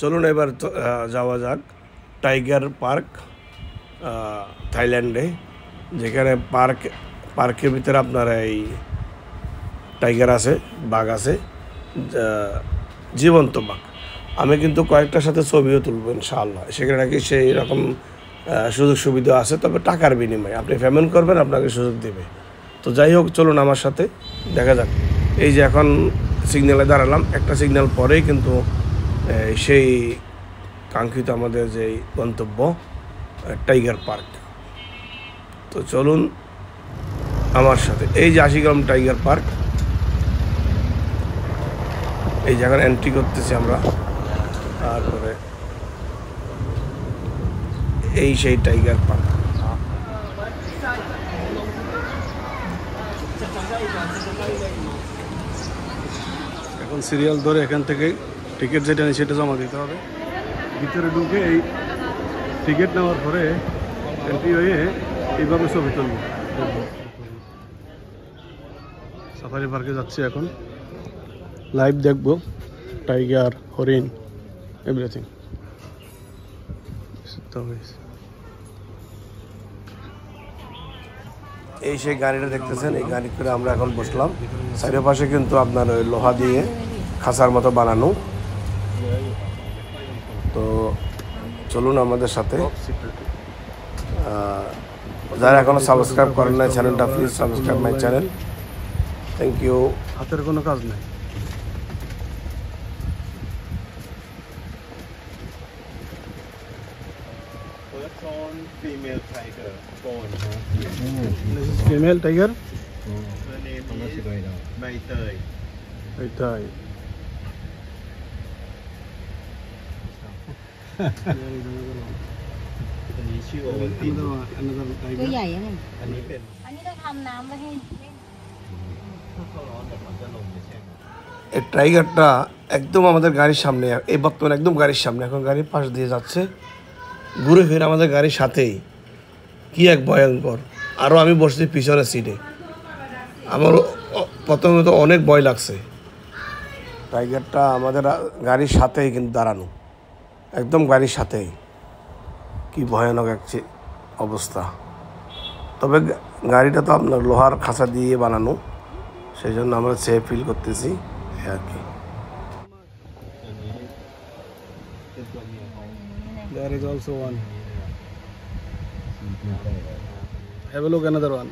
চলুন এবার যাওয়া যাক টাইগার পার্ক থাইল্যান্ডে, যেখানে পার্কের ভিতরে আপনার এই টাইগার আছে, বাঘ আছে, জীবন্ত বাঘ। আমি কিন্তু কয়েকটার সাথে ছবিও তুলবো ইনশাআল্লাহ। সেখানে নাকি সেই রকম সুযোগ সুবিধা আছে, তবে টাকার বিনিময়ে। আপনি পেমেন্ট করবেন, আপনাকে সুযোগ দেবে। তো যাই হোক, চলুন আমার সাথে দেখা যাক। এই যে এখন সিগন্যালে দাঁড়ালাম, একটা সিগন্যাল পরেই কিন্তু সেই কাঙ্ক্ষিত আমাদের যে গন্তব্য টাইগার পার্ক। তো চলুন আমার সাথে। এই যে আশিগ্রাম টাইগার পার্ক, এই জায়গায় এন্ট্রি করতেছি আমরা। তারপরে এই সেই টাইগার পার্ক। এখন সিরিয়াল ধরে এখান থেকে টিকিট যেটা নেই সেটা জমা দিতে হবে। ভিতরে ঢুকে এই টিকিট নেওয়ার পরে এন্ট্রি হয়ে এইভাবে ছবি তুলব। সাফারি পার্কে যাচ্ছি এখন, লাইভ দেখবো টাইগার, হরিণ, এভরিথিং। এই সেই গাড়িটা দেখতেছেন, এই গাড়ি করে আমরা এখন বসলাম। চারিপাশে কিন্তু আপনার ওই লোহা দিয়ে খাঁচার মতো বানানো। তো চলুন আমাদের সাথে। যারা এখনো সাবস্ক্রাইব করেন না চ্যানেলটা, please subscribe my channel. Thank you. হাতের কোনো কাজ নেই। Female tiger born. This is female tiger. Her name is Mai Tơi. Mai Tơi. Cái dày á này. อันนี้เป็น อันนี้ต้องทำน้ำไว้ให้ ถ้าเขาร้อนเดี๋ยวมันจะลงไปแช่ এই টাইগারটা একদম আমাদের গাড়ির সামনে, এই বর্তমানে একদম গাড়ির সামনে। এখন গাড়ির পাশ দিয়ে যাচ্ছে, ঘুরে ফিরে আমাদের গাড়ির সাথেই। কি এক ভয়ঙ্কর! আরও আমি বসছি পিছনের সিটে। আমার প্রথমে তো অনেক ভয় লাগছে। টাইগারটা আমাদের গাড়ির সাথেই কিন্তু দাঁড়ানো, একদম গাড়ির সাথেই। কি ভয়ানক এক অবস্থা! তবে গাড়িটা তো আপনার লোহার খাঁচা দিয়ে বানানো, সেই জন্য আমরা সেফ ফিল করতেছি আর কি। There is also one. Have a look, another one.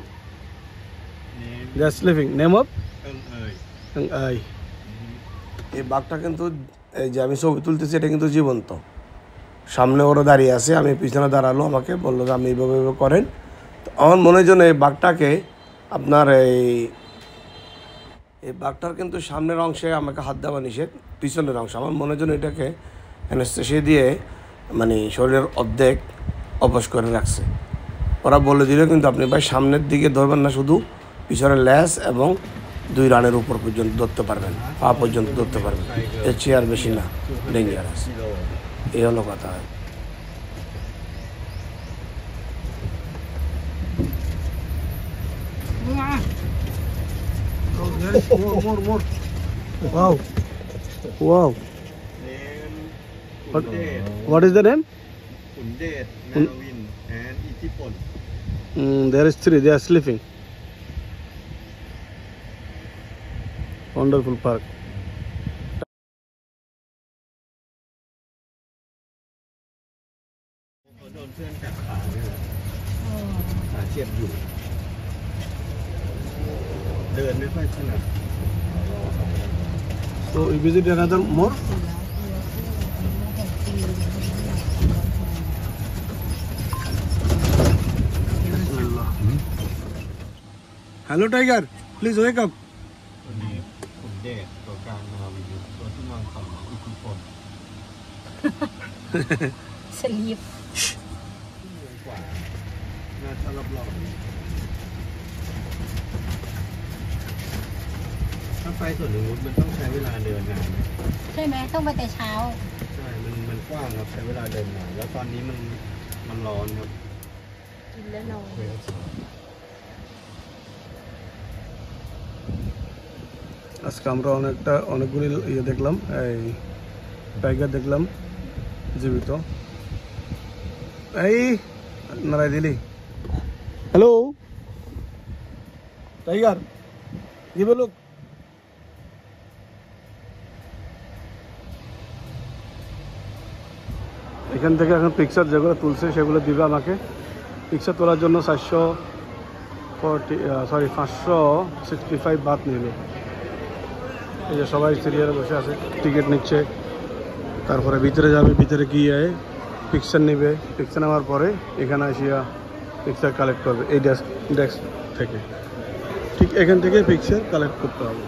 They are sleeping. Name of? Ai. এই বাঘটা কিন্তু, এই যে আমি ছবি তুলতেছি, এটা কিন্তু জীবন্ত। সামনে ওরা দাঁড়িয়ে আছে, আমি পিছনে দাঁড়ালো, আমাকে বললো যে আপনি এইভাবে করেন। তো আমার মনের জন্য এই বাঘটাকে আপনার এই বাঘটার কিন্তু সামনের অংশে আমাকে হাত দেওয়া নিষেধ, পিছনের অংশ। আমার মনের জন্য এটাকে অ্যানেস্থেসিয়া দিয়ে মানে শরীরের অর্ধেক অবশ করে রাখছে। ওরা বলে দিল কিন্তু আপনি ভাই সামনের দিকে ধরবেন না, শুধু পিছনের ল্যাস এবং 2 রানের উপর পর্যন্ত ধরতে পারবেন, পা পর্যন্ত ধরতে পারবেন। এর চেয়ে আর বেশি না, ডেঞ্জারাস। এই হলো কথা। More. Wow. What is the name? Undet, Manawin, and Itipon. There is 3. They are sleeping. Wonderful park. So we visit another more. Hello tiger, please wake up. ผมเดชตัวกลางนาวินตัวที่นอนฝั่งอิทธิพล sleep กว่า น่าจะรอบ ถ้าไปสวนนงนุชมันต้องใช้เวลาเดินนาน ใช่ไหมต้องไปแต่เช้า ใช่มันกว้างครับใช้เวลาเดินนานแล้วตอนนี้มันร้อนครับ กินแล้วนอน আজকে আমরা অনেকগুলি ইয়ে দেখলাম, এই টাইগার দেখলাম, জীবিত। এই নারাই দিলি। হ্যালো টাইগার, কি বলো? এখান থেকে এখন পিকচার যেগুলো তুলছে সেগুলো দিবে আমাকে। পিকচার তোলার জন্য 565 বাত নিল। এই যে সবাই সিরিয়ালে বসে আছে, টিকিট নিচ্ছে, তারপরে ভিতরে যাবে, ভিতরে গিয়ে পিকচার নেবে, পিকচার নেওয়ার পরে এখানে আসিয়া পিকচার কালেক্ট করবে এই ডেস্ক থেকে। ঠিক এখান থেকে পিকচার কালেক্ট করতে হবে।